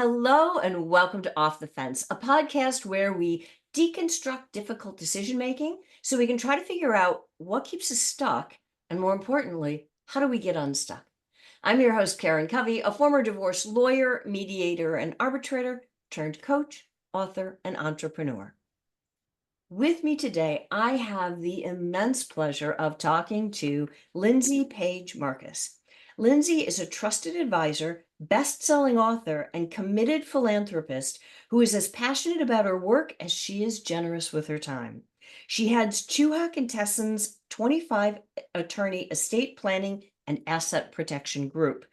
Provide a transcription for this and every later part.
Hello and welcome to Off the Fence, a podcast where we deconstruct difficult decision making so we can try to figure out what keeps us stuck and, more importantly, how do we get unstuck. I'm your host, Karen Covey, a former divorce lawyer, mediator, and arbitrator turned coach, author, and entrepreneur. With me today, I have the immense pleasure of talking to Lindsey Paige Markus. Lindsey is a trusted advisor, best-selling author, and committed philanthropist who is as passionate about her work as she is generous with her time. She heads Chuha Contesson's 25-attorney estate planning and asset protection group.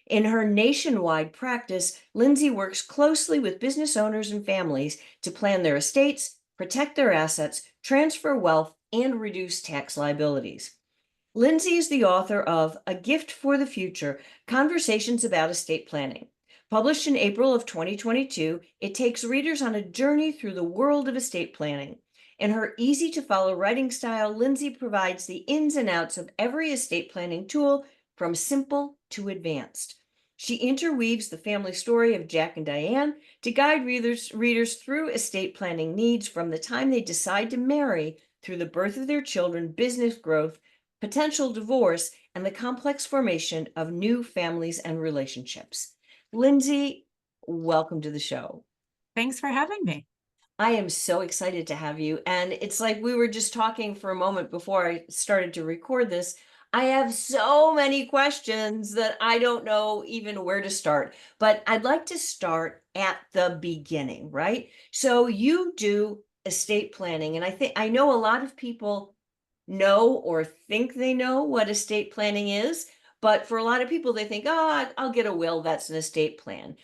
In her nationwide practice, Lindsey works closely with business owners and families to plan their estates, protect their assets, transfer wealth, and reduce tax liabilities. Lindsey is the author of A Gift for the Future, Conversations about Estate Planning. Published in April of 2022, it takes readers on a journey through the world of estate planning. In her easy-to-follow writing style, Lindsey provides the ins and outs of every estate planning tool, from simple to advanced. She interweaves the family story of Jack and Diane to guide readers through estate planning needs from the time they decide to marry through the birth of their children, business growth, potential divorce, and the complex formation of new families and relationships. Lindsey, welcome to the show. Thanks for having me. I am so excited to have you. And it's like we were just talking for a moment before I started to record this. I have so many questions that I don't know even where to start, but I'd like to start at the beginning, right? So you do estate planning, and I know a lot of people know or think they know what estate planning is, but for a lot of people, they think, oh, I'll get a will, that's an estate plan.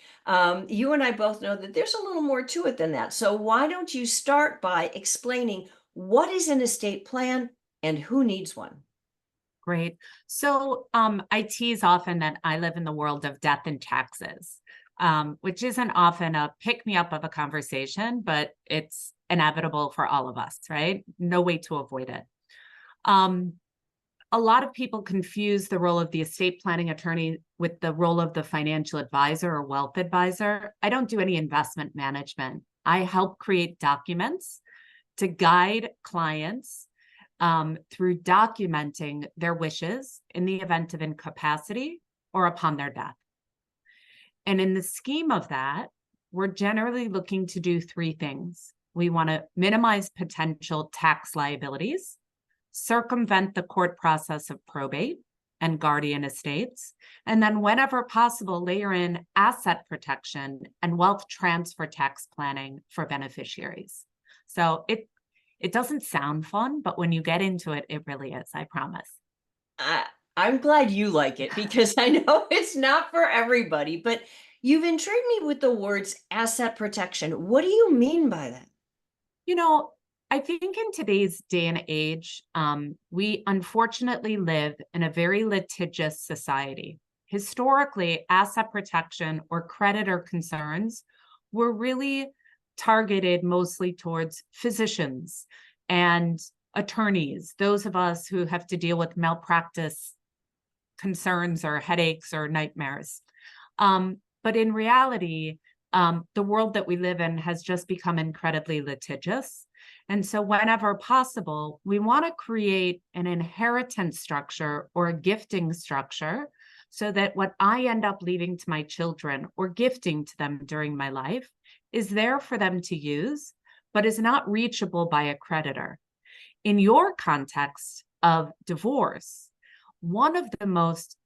You and I both know that there's a little more to it than that. So why don't you start by explaining what is an estate plan and who needs one? Great. So I tease often that I live in the world of death and taxes, which isn't often a pick-me-up of a conversation, but it's inevitable for all of us, right? No way to avoid it. A lot of people confuse the role of the estate planning attorney with the role of the financial advisor or wealth advisor. I don't do any investment management. I help create documents to guide clients through documenting their wishes in the event of incapacity or upon their death. And in the scheme of that, we're generally looking to do three things. We want to minimize potential tax liabilities, circumvent the court process of probate and guardian estates, and then whenever possible, layer in asset protection and wealth transfer tax planning for beneficiaries. So it doesn't sound fun, but when you get into it, it really is, I promise. I'm glad you like it because I know it's not for everybody, but you've intrigued me with the words asset protection. What do you mean by that? You know, I think in today's day and age, we unfortunately live in a very litigious society. Historically, asset protection or creditor concerns were really targeted mostly towards physicians and attorneys, those of us who have to deal with malpractice concerns or headaches or nightmares. But in reality, the world that we live in has just become incredibly litigious. And so whenever possible, we want to create an inheritance structure or a gifting structure so that what I end up leaving to my children or gifting to them during my life is there for them to use, but is not reachable by a creditor. In your context of divorce, one of the most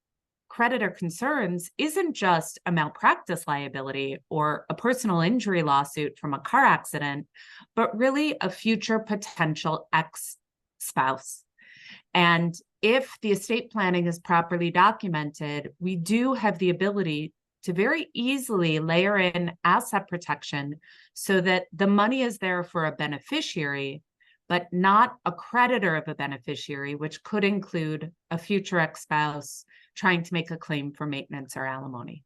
creditor concerns isn't just a malpractice liability or a personal injury lawsuit from a car accident, but really a future potential ex-spouse. And if the estate planning is properly documented, we do have the ability to very easily layer in asset protection so that the money is there for a beneficiary, but not a creditor of a beneficiary, which could include a future ex-spouse trying to make a claim for maintenance or alimony.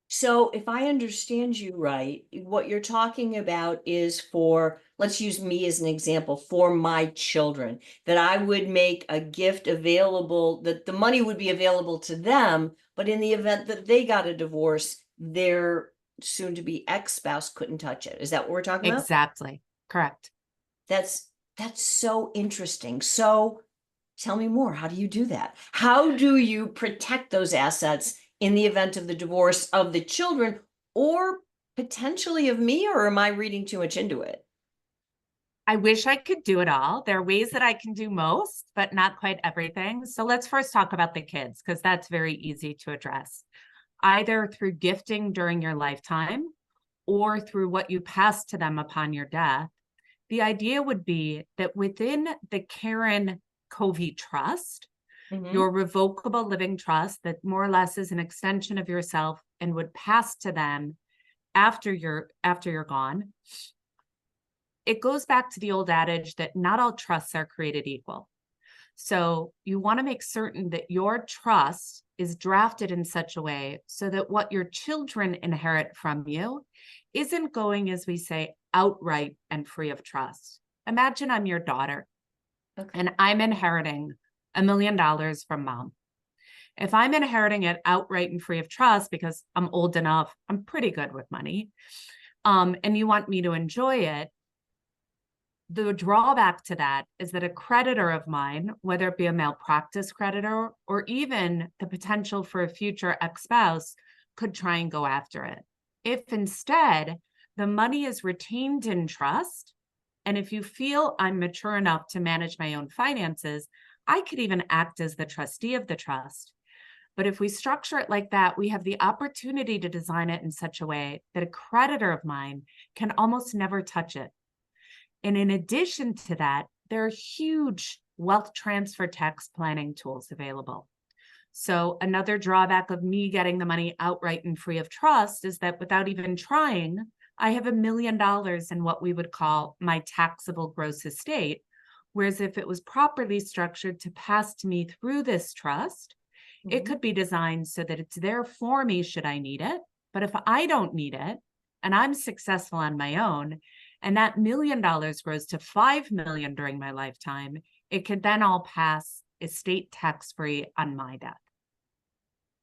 So if I understand you right, what you're talking about is for, let's use me as an example, for my children, that I would make a gift available, that the money would be available to them, but in the event that they got a divorce, their soon to be ex-spouse couldn't touch it. Is that what we're talking about? Exactly. Correct. That's so interesting. So tell me more. How do you do that? How do you protect those assets in the event of the divorce of the children or potentially of me, or am I reading too much into it? I wish I could do it all. There are ways that I can do most, but not quite everything. So let's first talk about the kids, because that's very easy to address. Either through gifting during your lifetime or through what you pass to them upon your death. The idea would be that within the Karen Covey Trust, Mm-hmm. your revocable living trust that more or less is an extension of yourself and would pass to them after you're gone, it goes back to the old adage that not all trusts are created equal. So you want to make certain that your trust is drafted in such a way so that what your children inherit from you isn't going, as we say, outright and free of trust. Imagine I'm your daughter Okay. and I'm inheriting $1 million from mom. If I'm inheriting it outright and free of trust because I'm old enough, I'm pretty good with money, and you want me to enjoy it, the drawback to that is that a creditor of mine, whether it be a malpractice creditor or even the potential for a future ex-spouse, could try and go after it. If instead the money is retained in trust, and if you feel I'm mature enough to manage my own finances, I could even act as the trustee of the trust. But if we structure it like that, we have the opportunity to design it in such a way that a creditor of mine can almost never touch it. And in addition to that, there are huge wealth transfer tax planning tools available. So another drawback of me getting the money outright and free of trust is that without even trying, I have $1 million in what we would call my taxable gross estate. Whereas if it was properly structured to pass to me through this trust, it Mm-hmm. could be designed so that it's there for me should I need it. But if I don't need it and I'm successful on my own, and that $1 million grows to 5 million during my lifetime, it could then all pass estate tax-free on my death.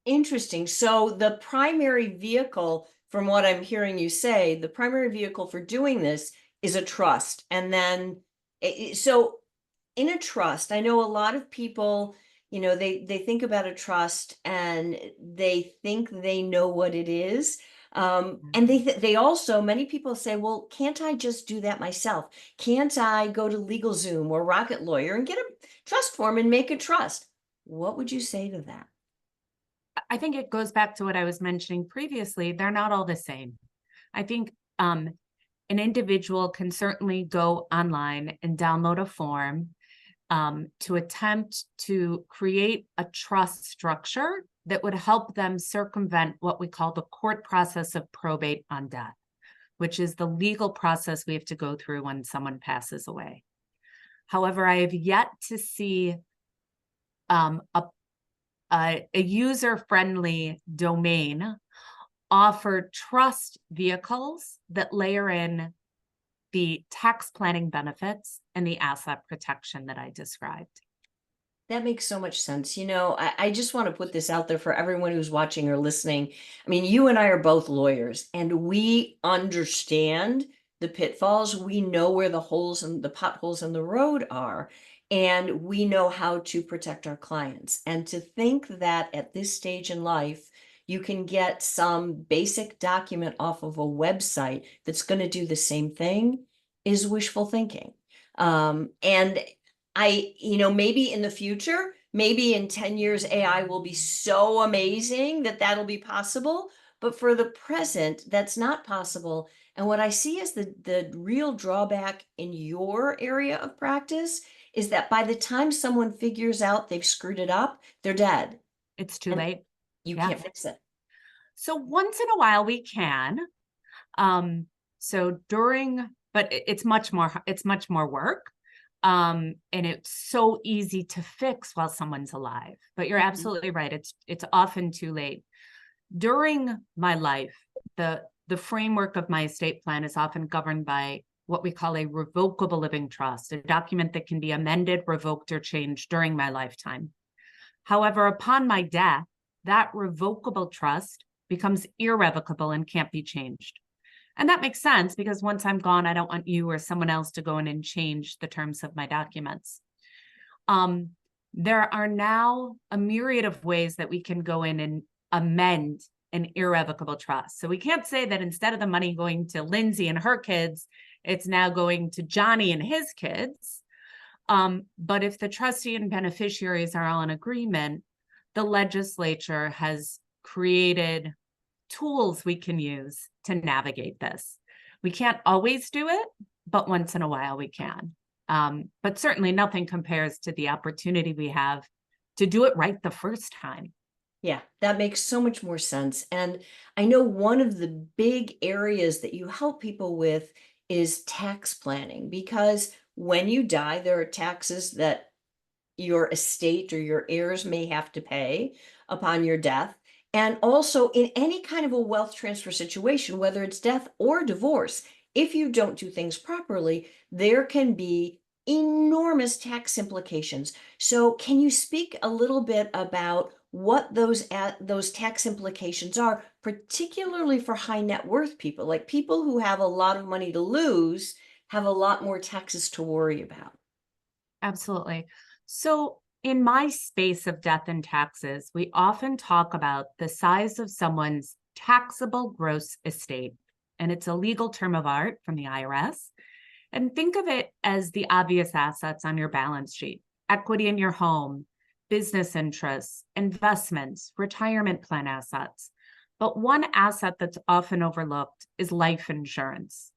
Interesting. So the primary vehicle, from what I'm hearing you say, the primary vehicle for doing this is a trust. And then, so in a trust, I know a lot of people, they think about a trust and they think they know what it is. And they also, many people say, well, can't I just do that myself? Can't I go to LegalZoom or Rocket Lawyer and get a trust form and make a trust? What would you say to that? I think it goes back to what I was mentioning previously. They're not all the same. I think an individual can certainly go online and download a form to attempt to create a trust structure that would help them circumvent what we call the court process of probate on death, which is the legal process we have to go through when someone passes away. However, I have yet to see a user-friendly domain offer trust vehicles that layer in the tax planning benefits and the asset protection that I described. That makes so much sense. I just want to put this out there for everyone who's watching or listening. I mean, you and I are both lawyers, and we understand the pitfalls. We know where the holes and the potholes in the road are, and we know how to protect our clients. And to think that at this stage in life, you can get some basic document off of a website that's going to do the same thing is wishful thinking. And maybe in the future, maybe in 10 years, AI will be so amazing that that'll be possible. But for the present, that's not possible. And what I see as the real drawback in your area of practice is that by the time someone figures out they've screwed it up, they're dead It's too and late. you Yeah. can't fix it. So once in a while we can. So it's much more work. And it's so easy to fix while someone's alive. But you're Mhm. absolutely right. It's often too late. During my life, the framework of my estate plan is often governed by what we call a revocable living trust, a document that can be amended, revoked, or changed during my lifetime. However, upon my death, that revocable trust becomes irrevocable and can't be changed. And that makes sense because once I'm gone, I don't want you or someone else to go in and change the terms of my documents. There are now a myriad of ways that we can go in and amend an irrevocable trust. So we can't say that instead of the money going to Lindsay and her kids, it's now going to Johnny and his kids. But if the trustee and beneficiaries are all in agreement, the legislature has created tools we can use to navigate this. We can't always do it, but once in a while we can. But certainly nothing compares to the opportunity we have to do it right the first time. Yeah, that makes so much more sense. And I know one of the big areas that you help people with is tax planning, because when you die, there are taxes that your estate or your heirs may have to pay upon your death. And also, in any kind of a wealth transfer situation, whether it's death or divorce, if you don't do things properly, there can be enormous tax implications. So, can you speak a little bit about what those tax implications are, particularly for high net worth people, like people who have a lot of money to lose, have a lot more taxes to worry about? Absolutely. So, in my space of death and taxes, we often talk about the size of someone's taxable gross estate. And it's a legal term of art from the IRS. And think of it as the obvious assets on your balance sheet: equity in your home, business interests, investments, retirement plan assets. But one asset that's often overlooked is life insurance.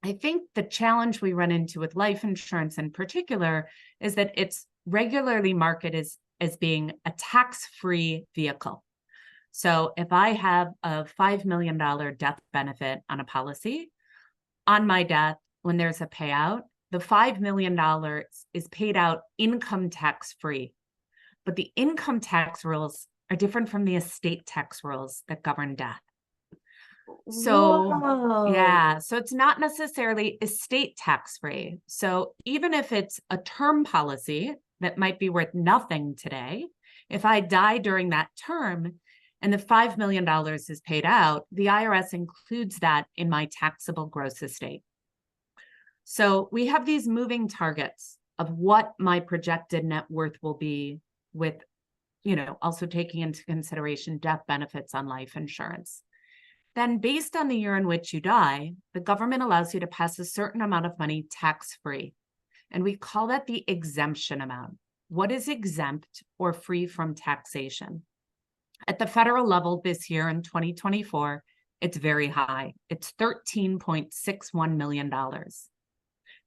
I think the challenge we run into with life insurance in particular is that it's regularly marketed as being a tax-free vehicle. So if I have a $5 million death benefit on a policy, on my death, when there's a payout, the $5 million is paid out income tax-free. But the income tax rules are different from the estate tax rules that govern death. So Whoa. yeah, so it's not necessarily estate tax free. So even if it's a term policy that might be worth nothing today, if I die during that term and the $5 million is paid out, the IRS includes that in my taxable gross estate. So we have these moving targets of what my projected net worth will be, with, also taking into consideration death benefits on life insurance. Then, based on the year in which you die, the government allows you to pass a certain amount of money tax-free. And we call that the exemption amount. What is exempt or free from taxation? At the federal level this year in 2024, it's very high. It's $13.61 million.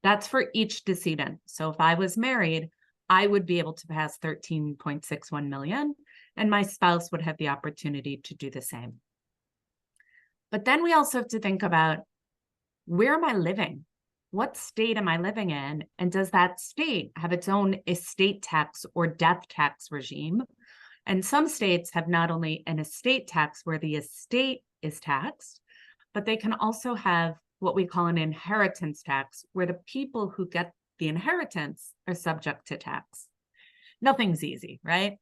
That's for each decedent. So if I was married, I would be able to pass 13.61 million, and my spouse would have the opportunity to do the same. But then we also have to think about, where am I living? What state am I living in? And does that state have its own estate tax or death tax regime? And some states have not only an estate tax where the estate is taxed, but they can also have what we call an inheritance tax, where the people who get the inheritance are subject to tax. Nothing's easy, right?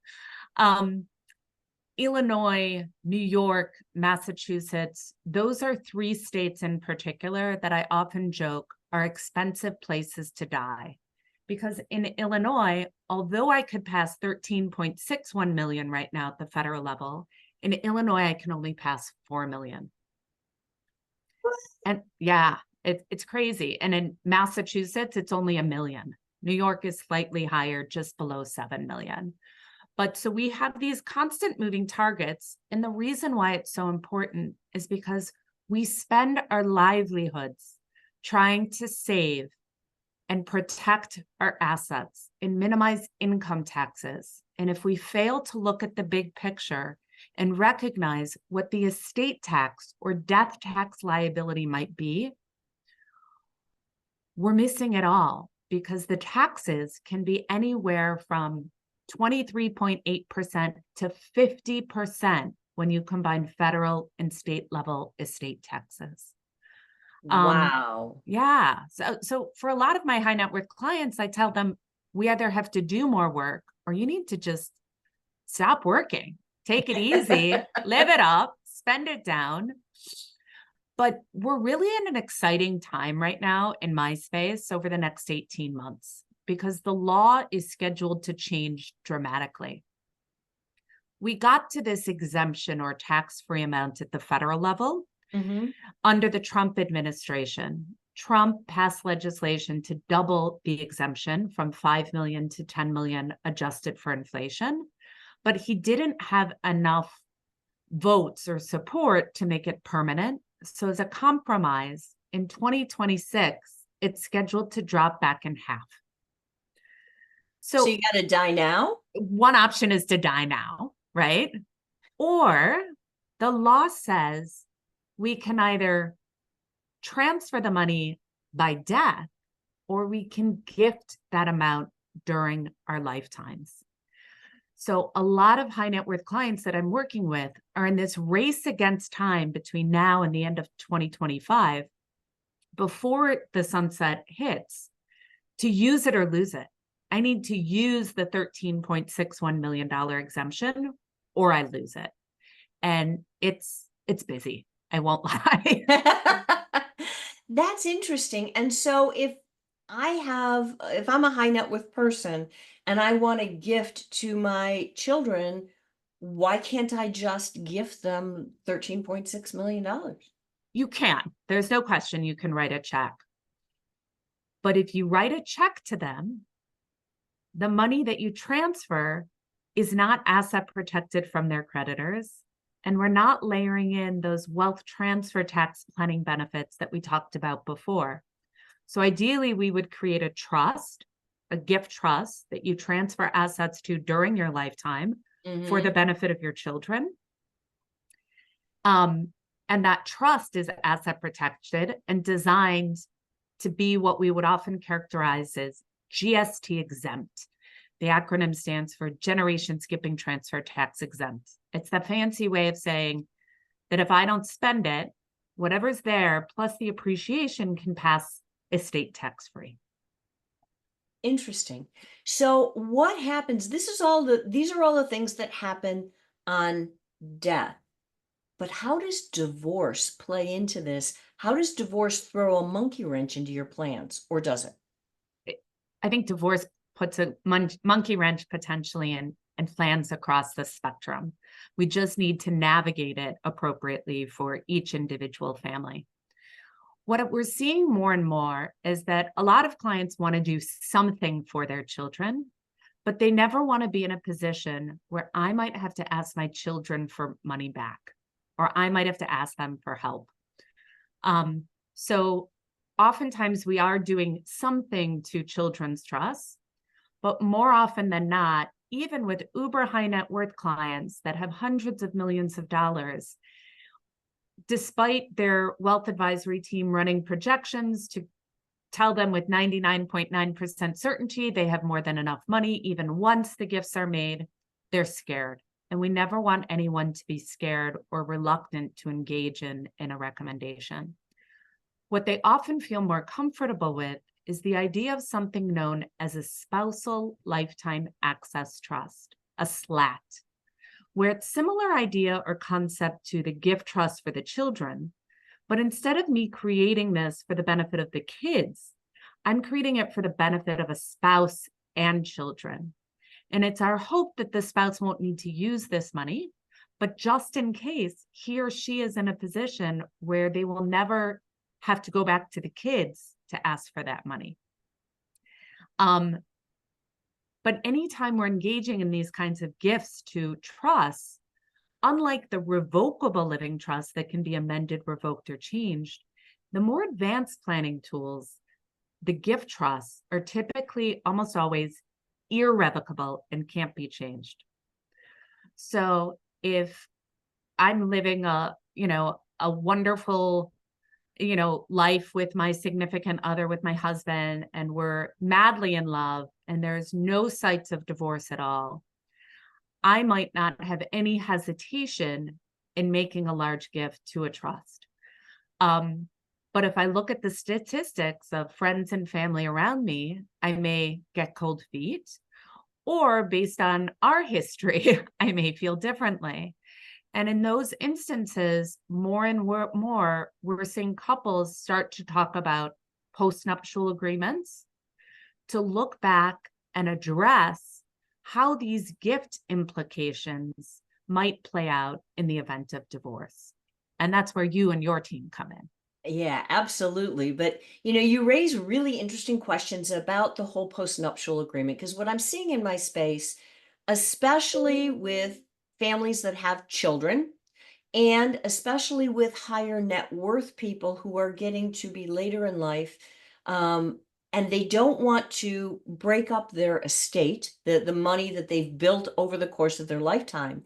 Illinois, New York, Massachusetts, those are three states in particular that I often joke are expensive places to die. Because in Illinois, although I could pass 13.61 million right now at the federal level, in Illinois, I can only pass 4 million. And yeah, it's crazy. And in Massachusetts, it's only 1 million. New York is slightly higher, just below 7 million. But so we have these constant moving targets. And the reason why it's so important is because we spend our livelihoods trying to save and protect our assets and minimize income taxes. And if we fail to look at the big picture and recognize what the estate tax or death tax liability might be, we're missing it all, because the taxes can be anywhere from 23.8% to 50% when you combine federal and state level estate taxes. Wow. Yeah. So for a lot of my high net worth clients, I tell them, we either have to do more work or you need to just stop working, take it easy, live it up, spend it down. But we're really in an exciting time right now in my space over the next 18 months because the law is scheduled to change dramatically. We got to this exemption or tax-free amount at the federal level under the Trump administration. Trump passed legislation to double the exemption from 5 million to 10 million adjusted for inflation, but he didn't have enough votes or support to make it permanent. So as a compromise, in 2026, it's scheduled to drop back in half. So you got to die now? One option is to die now, right? Or the law says we can either transfer the money by death or we can gift that amount during our lifetimes. So a lot of high net worth clients that I'm working with are in this race against time between now and the end of 2025, before the sunset hits, to use it or lose it. I need to use the $13.61 million exemption or I lose it. And it's busy. I won't lie. That's interesting. And so if I'm a high net worth person and I want to gift to my children, why can't I just gift them $13.6 million? You can. There's no question you can write a check. But if you write a check to them, the money that you transfer is not asset protected from their creditors. And we're not layering in those wealth transfer tax planning benefits that we talked about before. So ideally, we would create a trust, a gift trust that you transfer assets to during your lifetime for the benefit of your children. And that trust is asset protected and designed to be what we would often characterize as GST exempt. The acronym stands for Generation Skipping Transfer Tax Exempt. It's the fancy way of saying that if I don't spend it, whatever's there plus the appreciation can pass estate tax free. Interesting. So what happens? These are all the things that happen on death. But how does divorce play into this? How does divorce throw a monkey wrench into your plans, or does it? I think divorce puts a monkey wrench potentially in plans across the spectrum. We just need to navigate it appropriately for each individual family. What we're seeing more and more is that a lot of clients want to do something for their children, but they never want to be in a position where I might have to ask my children for money back, or I might have to ask them for help. So oftentimes we are doing something to children's trusts, but more often than not, even with uber high net worth clients that have hundreds of millions of dollars, despite their wealth advisory team running projections to tell them with 99.9% certainty they have more than enough money, even once the gifts are made, they're scared. And we never want anyone to be scared or reluctant to engage in a recommendation. What they often feel more comfortable with is the idea of something known as a spousal lifetime access trust, a SLAT, where it's similar idea or concept to the gift trust for the children, but instead of me creating this for the benefit of the kids, I'm creating it for the benefit of a spouse and children. And it's our hope that the spouse won't need to use this money, but just in case he or she is in a position where they will never have to go back to the kids to ask for that money. But anytime we're engaging in these kinds of gifts to trusts, unlike the revocable living trust that can be amended, revoked, or changed, the more advanced planning tools, the gift trusts, are typically almost always irrevocable and can't be changed. So if I'm living a wonderful life with my significant other, with my husband, and we're madly in love and there's no sights of divorce at all, I might not have any hesitation in making a large gift to a trust. But if I look at the statistics of friends and family around me, I may get cold feet, Or based on our history, I may feel differently. And in those instances, more and more, we're seeing couples start to talk about postnuptial agreements, to look back and address how these gift implications might play out in the event of divorce. And that's where you and your team come in. Yeah, absolutely. But you raise really interesting questions about the whole postnuptial agreement because what I'm seeing in my space, especially with families that have children, and especially with higher net worth people who are getting to be later in life, um, and they don't want to break up their estate, the money that they've built over the course of their lifetime,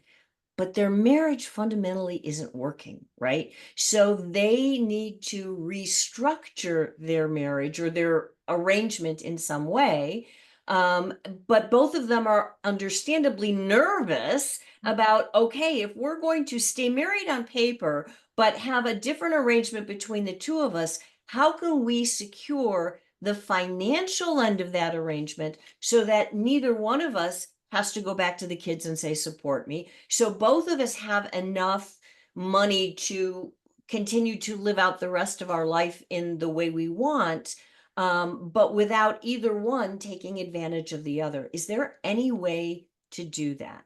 but their marriage fundamentally isn't working, right? So they need to restructure their marriage or their arrangement in some way. Um, but both of them are understandably nervous about, okay, if we're going to stay married on paper, but have a different arrangement between the two of us, how can we secure the financial end of that arrangement so that neither one of us has to go back to the kids and say, support me. So both of us have enough money to continue to live out the rest of our life in the way we want, but without either one taking advantage of the other. Is there any way to do that?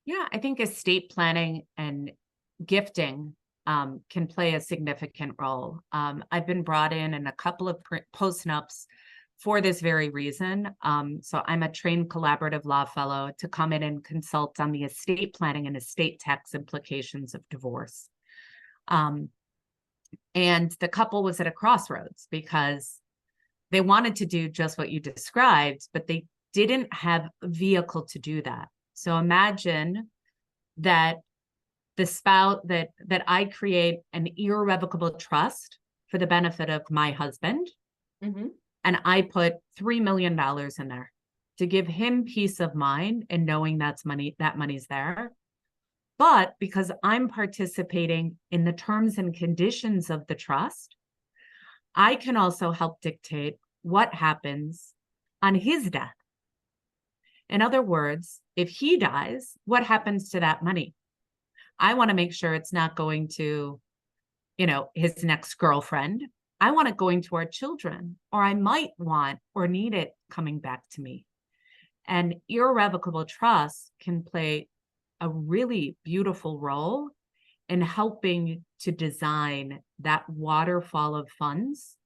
Yeah, I think estate planning and gifting can play a significant role. I've been brought in a couple of postnups for this very reason. So I'm a trained collaborative law fellow to come in and consult on the estate planning and estate tax implications of divorce. And the couple was at a crossroads because they wanted to do just what you described, but they didn't have a vehicle to do that. So imagine that the spouse that I create an irrevocable trust for the benefit of my husband, Hmm. and I put $3 million in there to give him peace of mind and knowing that money's there. But because I'm participating in the terms and conditions of the trust, I can also help dictate what happens on his death. In other words, if he dies, what happens to that money? I want to make sure it's not going to, his next girlfriend. I want it going to our children, or I might want or need it coming back to me. And irrevocable trust can play a really beautiful role in helping to design that waterfall of funds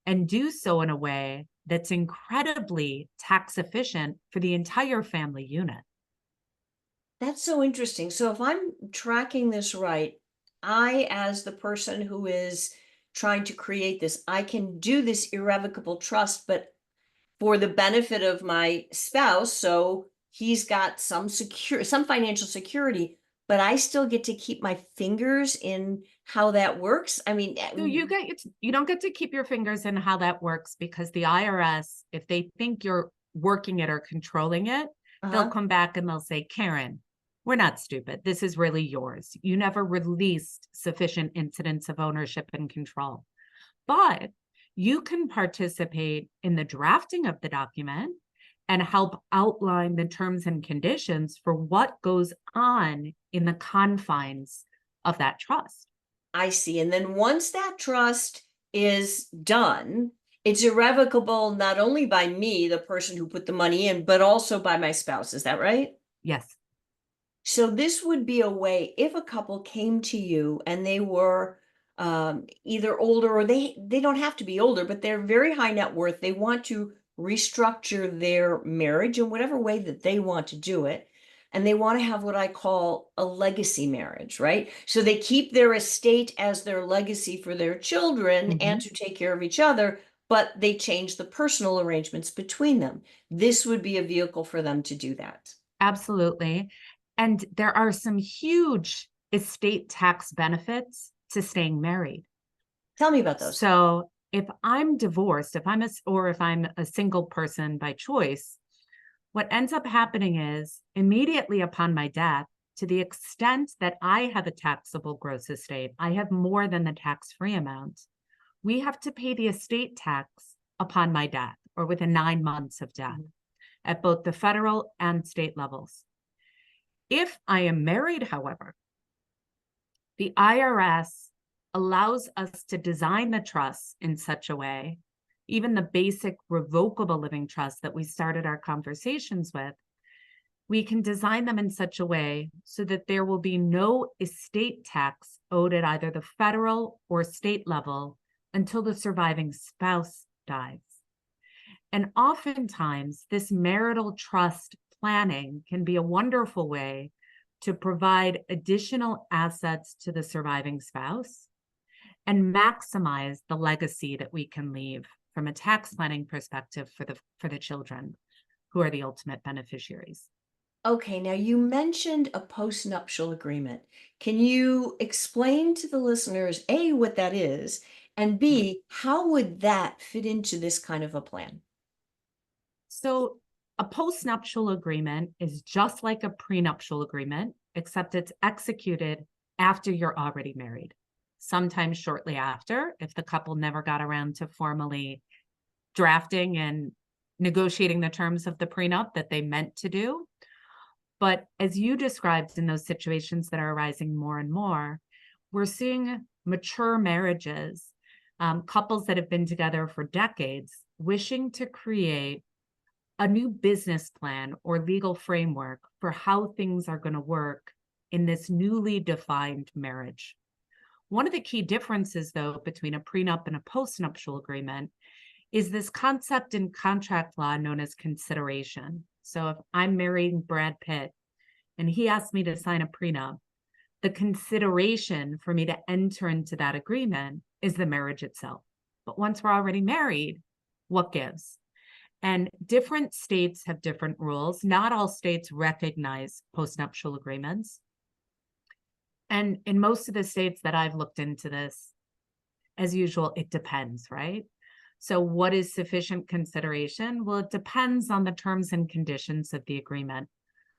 and do so in a way that's incredibly tax efficient for the entire family unit. That's so interesting. So if I'm tracking this right, I, as the person who is trying to create this, I can do this irrevocable trust, but for the benefit of my spouse, so he's got some financial security, but I still get to keep my fingers in how that works. I mean, So you don't get to keep your fingers in how that works because the IRS, if they think you're working it or controlling it, they'll uh-huh. come back and they'll say, Karen, we're not stupid. This is really yours. You never released sufficient incidents of ownership and control. But you can participate in the drafting of the document and help outline the terms and conditions for what goes on in the confines of that trust. I see. And then once that trust is done, it's irrevocable not only by me, the person who put the money in, but also by my spouse. Is that right? Yes. So this would be a way if a couple came to you and they were either older or they don't have to be older, but they're very high net worth. They want to restructure their marriage in whatever way that they want to do it. And they want to have what I call a legacy marriage, right? So they keep their estate as their legacy for their children and Mhm. to take care of each other, but they change the personal arrangements between them. This would be a vehicle for them to do that. Absolutely. And there are some huge estate tax benefits to staying married. Tell me about those. So if I'm divorced, if I'm a single person by choice, what ends up happening is immediately upon my death, to the extent that I have a taxable gross estate, I have more than the tax-free amount. We have to pay the estate tax upon my death or within 9 months of death. Mhm. at both the federal and state levels. If I am married, however, the IRS allows us to design the trust in such a way, even the basic revocable living trust that we started our conversations with, we can design them in such a way so that there will be no estate tax owed at either the federal or state level until the surviving spouse dies. And oftentimes, this marital trust planning can be a wonderful way to provide additional assets to the surviving spouse and maximize the legacy that we can leave from a tax planning perspective for the children who are the ultimate beneficiaries. Okay, now you mentioned a postnuptial agreement. Can you explain to the listeners, A, what that is, and B, how would that fit into this kind of a plan? So a postnuptial agreement is just like a prenuptial agreement, except it's executed after you're already married. Sometimes shortly after, if the couple never got around to formally drafting and negotiating the terms of the prenup that they meant to do. But as you described in those situations that are arising more and more, we're seeing mature marriages, couples that have been together for decades, wishing to create a new business plan or legal framework for how things are going to work in this newly defined marriage. One of the key differences, though, between a prenup and a postnuptial agreement is this concept in contract law known as consideration. So if I'm marrying Brad Pitt and he asked me to sign a prenup, the consideration for me to enter into that agreement is the marriage itself. But once we're already married, what gives? And different states have different rules. Not all states recognize postnuptial agreements. And in most of the states that I've looked into this, as usual, it depends, right? So what is sufficient consideration? Well, it depends on the terms and conditions of the agreement.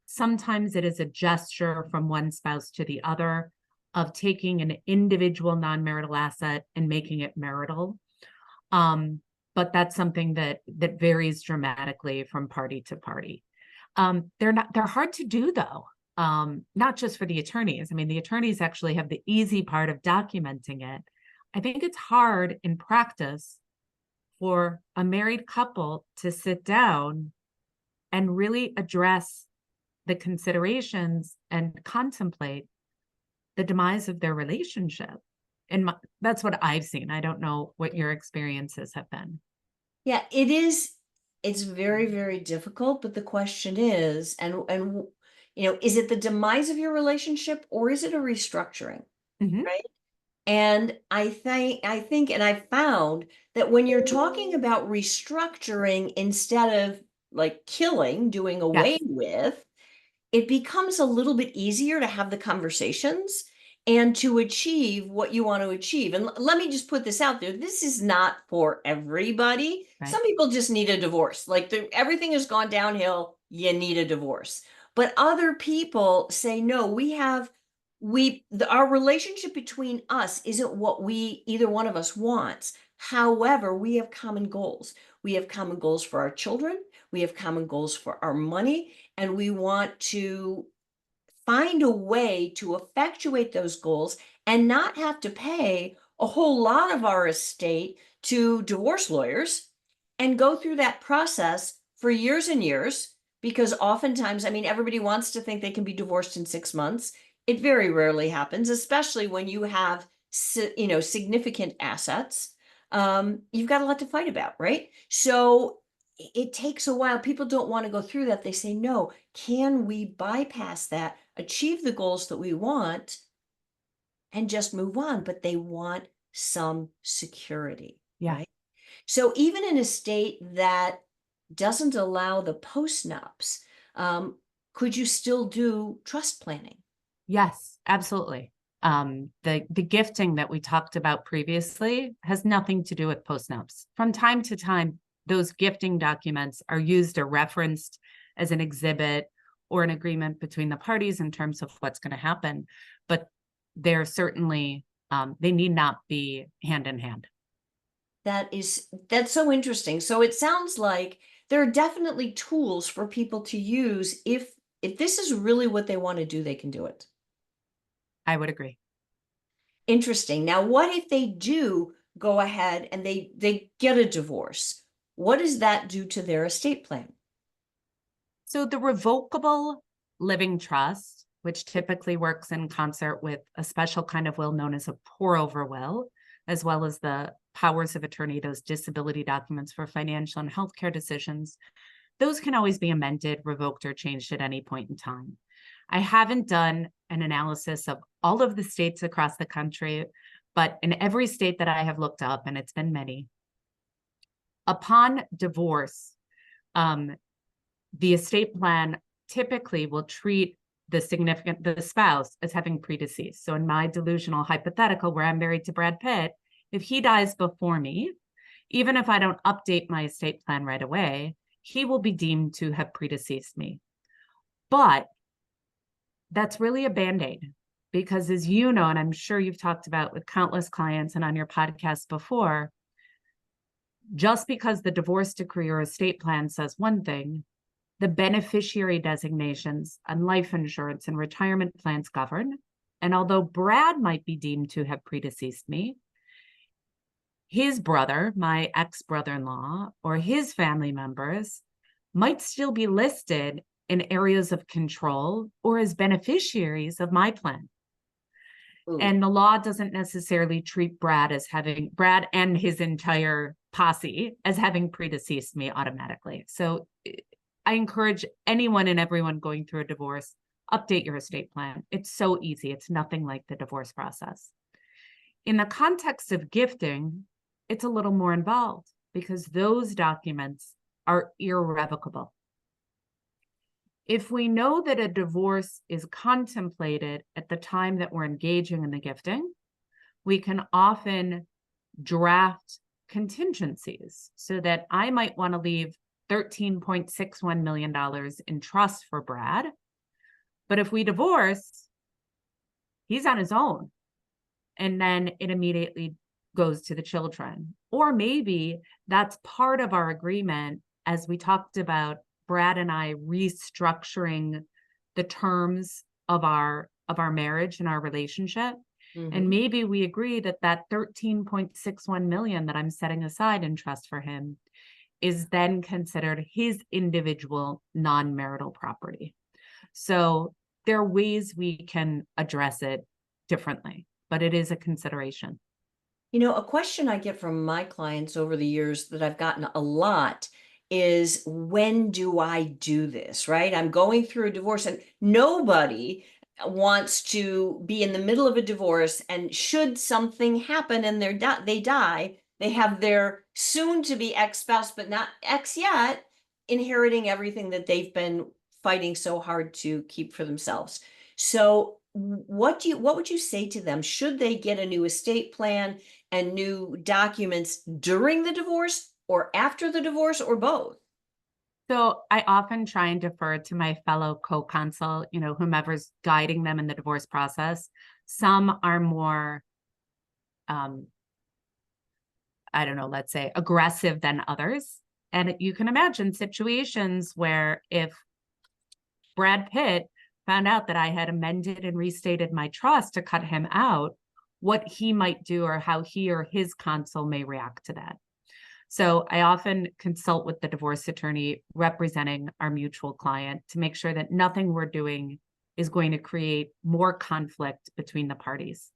Sometimes it is a gesture from one spouse to the other of taking an individual non-marital asset and making it marital. But that's something that varies dramatically from party to party. They're hard to do though. Not just for the attorneys. I mean, the attorneys actually have the easy part of documenting it. I think it's hard in practice for a married couple to sit down and really address the considerations and contemplate the demise of their relationship. And that's what I've seen. I don't know what your experiences have been. Yeah, it is. It's very, very difficult, but the question is, is it the demise of your relationship or is it a restructuring? Mhm. Right? And I think, and I found that when you're talking about restructuring instead of like killing, doing away Yes, with, it becomes a little bit easier to have the conversations and to achieve what you want to achieve. And let me just put this out there. This is not for everybody. right. Some people just need a divorce. Like everything has gone downhill, you need a divorce. But other people say, no, our relationship between us isn't what either one of us wants. However, we have common goals. We have common goals for our children. We have common goals for our money, and we want to find a way to effectuate those goals and not have to pay a whole lot of our estate to divorce lawyers and go through that process for years and years. Because oftentimes, I mean, everybody wants to think they can be divorced in 6 months. It very rarely happens, especially when you have, significant assets. You've got a lot to fight about, right? So it takes a while. People don't want to go through that. They say, no, can we bypass that, achieve the goals that we want, and just move on? But they want some security, Yeah. right? So even in a state that doesn't allow the postnups, could you still do trust planning? Yes, absolutely. The gifting that we talked about previously has nothing to do with postnups. From time to time, those gifting documents are used or referenced as an exhibit or an agreement between the parties in terms of what's going to happen, but they're certainly they need not be hand in hand. That's so interesting. So it sounds like there are definitely tools for people to use if this is really what they want to do, they can do it. I would agree. Interesting. Now, what if they do go ahead and they get a divorce? What does that do to their estate plan? So the revocable living trust, which typically works in concert with a special kind of will known as a pour-over will, as well as the powers of attorney, those disability documents for financial and healthcare decisions, those can always be amended, revoked, or changed at any point in time. I haven't done an analysis of all of the states across the country, but in every state that I have looked up, and it's been many, upon divorce, the estate plan typically will treat the spouse as having predeceased. So in my delusional hypothetical where I'm married to Brad Pitt, if he dies before me, even if I don't update my estate plan right away, he will be deemed to have predeceased me. But that's really a Band-Aid because, as you know, and I'm sure you've talked about with countless clients and on your podcast before, just because the divorce decree or estate plan says one thing, the beneficiary designations on life insurance and retirement plans govern. And although Brad might be deemed to have predeceased me, his brother, my ex-brother-in-law, or his family members might still be listed in areas of control or as beneficiaries of my plan. Ooh. And the law doesn't necessarily treat Brad and his entire posse as having predeceased me automatically. So I encourage anyone and everyone going through a divorce, update your estate plan. It's so easy. It's nothing like the divorce process. In the context of gifting, it's a little more involved because those documents are irrevocable. If we know that a divorce is contemplated at the time that we're engaging in the gifting, we can often draft contingencies so that I might want to leave $13.61 million in trust for Brad. But if we divorce, he's on his own. And then it immediately goes to the children. Or maybe that's part of our agreement, as we talked about Brad and I restructuring the terms of our marriage and our relationship. And maybe we agree that that 13.61 million that I'm setting aside in trust for him is then considered his individual non-marital property. So there are ways we can address it differently, but it is a consideration. You know, a question I get from my clients over the years that I've gotten a lot is, when do I do this, right? I'm going through a divorce and nobody wants to be in the middle of a divorce, and should something happen and they die, they have their soon to be ex-spouse, but not ex yet, inheriting everything that they've been fighting so hard to keep for themselves. So what would you say to them? Should they get a new estate plan and new documents during the divorce or after the divorce, or both? So I often try and defer to my fellow co-counsel, whomever's guiding them in the divorce process. Some are more, I don't know, let's say aggressive than others. And you can imagine situations where if Brad Pitt found out that I had amended and restated my trust to cut him out, what he might do or how he or his counsel may react to that. So I often consult with the divorce attorney representing our mutual client to make sure that nothing we're doing is going to create more conflict between the parties.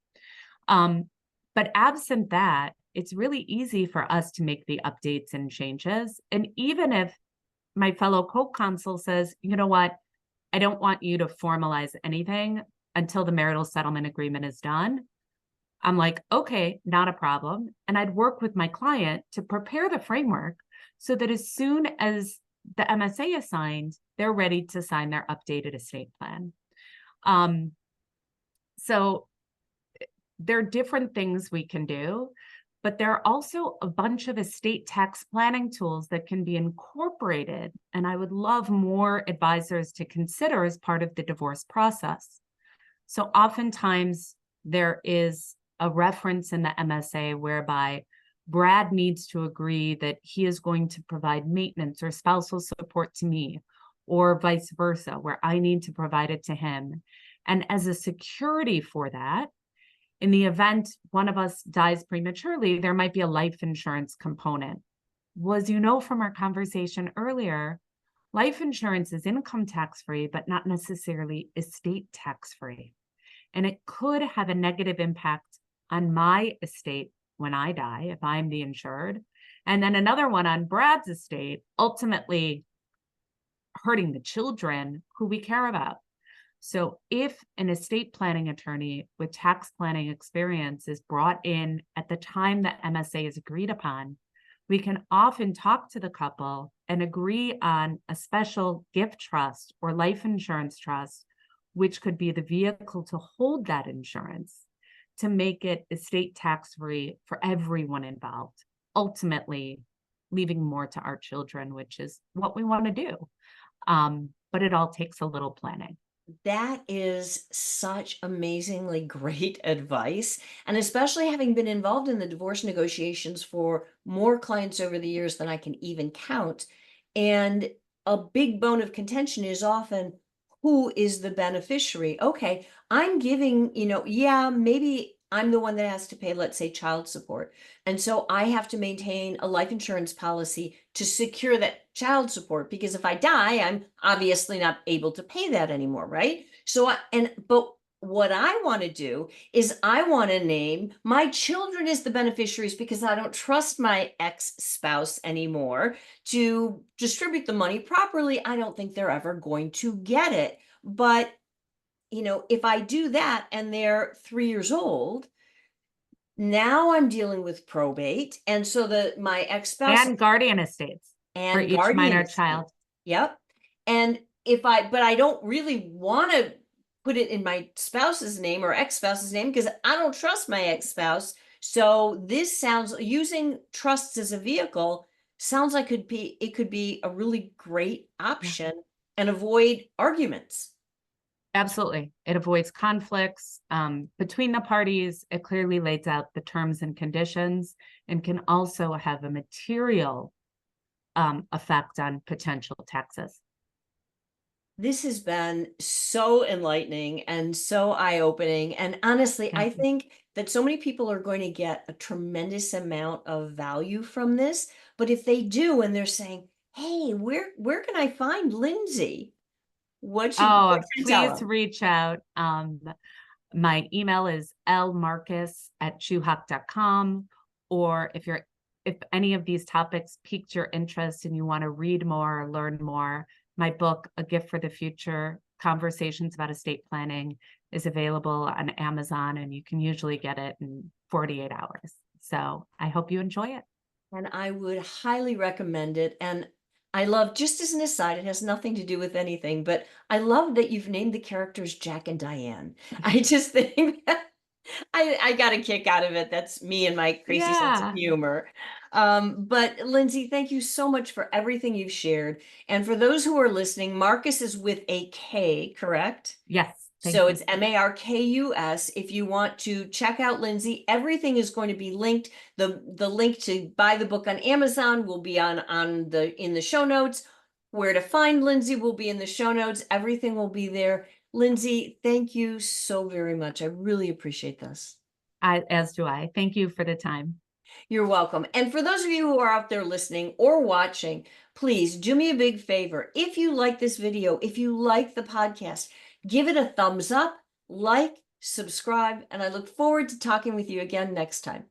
But absent that, it's really easy for us to make the updates and changes. And even if my fellow co-counsel says, you know what, I don't want you to formalize anything until the marital settlement agreement is done, I'm like, okay, not a problem. And I'd work with my client to prepare the framework so that as soon as the MSA is signed, they're ready to sign their updated estate plan. So there are different things we can do, but there are also a bunch of estate tax planning tools that can be incorporated. And I would love more advisors to consider as part of the divorce process. So oftentimes there is a reference in the MSA whereby Brad needs to agree that he is going to provide maintenance or spousal support to me, or vice versa, where I need to provide it to him. And as a security for that, in the event one of us dies prematurely, there might be a life insurance component. Well, as you know from our conversation earlier, life insurance is income tax free, but not necessarily estate tax free. And it could have a negative impact on my estate when I die, if I'm the insured, and then another one on Brad's estate, ultimately hurting the children who we care about. So if an estate planning attorney with tax planning experience is brought in at the time that MSA is agreed upon, we can often talk to the couple and agree on a special gift trust or life insurance trust, which could be the vehicle to hold that insurance to make it estate tax-free for everyone involved, ultimately leaving more to our children, which is what we want to do. But it all takes a little planning. That is such amazingly great advice. And especially having been involved in the divorce negotiations for more clients over the years than I can even count. And a big bone of contention is often who is the beneficiary? Okay, I'm giving, yeah, maybe I'm the one that has to pay, let's say, child support. And so I have to maintain a life insurance policy to secure that child support, because if I die, I'm obviously not able to pay that anymore, right? But what I want to do is I want to name my children as the beneficiaries, because I don't trust my ex-spouse anymore to distribute the money properly. I don't think they're ever going to get it. But if I do that and they're 3 years old, now I'm dealing with probate. And so my ex-spouse And guardian estates for and each guardian minor estate. child. Yep. And but I don't really want to put it in my spouse's name or ex-spouse's name, because I don't trust my ex-spouse. So this sounds, using trusts as a vehicle sounds like it could be a really great Yeah. option and avoid arguments. Absolutely. It avoids conflicts between the parties. It clearly lays out the terms and conditions and can also have a material effect on potential taxes. This has been so enlightening and so eye-opening. And honestly, I Thank you. think that so many people are going to get a tremendous amount of value from this. But if they do, and they're saying, hey, where can I find Lindsey? What Oh, should I tell please them? reach out. My email is lmarkus@chuhawk.com. Or if any of these topics piqued your interest and you want to read more or learn more, my book, A Gift for the Future, Conversations about Estate Planning, is available on Amazon, and you can usually get it in 48 hours. So I hope you enjoy it. And I would highly recommend it. And I love, just as an aside, it has nothing to do with anything, but I love that you've named the characters Jack and Diane. I just think I got a kick out of it. That's me and my crazy sense of Yeah. humor. But Lindsey, thank you so much for everything you've shared. And for those who are listening, Markus is with a K, correct? Yes. So Thank you. it's Markus. If you want to check out Lindsey, everything is going to be linked. The link to buy the book on Amazon will be in the show notes. Where to find Lindsey will be in the show notes. Everything will be there. Lindsey, thank you so very much. I really appreciate this. As do I. Thank you for the time. You're welcome. And for those of you who are out there listening or watching, please do me a big favor. If you like this video, if you like the podcast, give it a thumbs up, like, subscribe, and I look forward to talking with you again next time.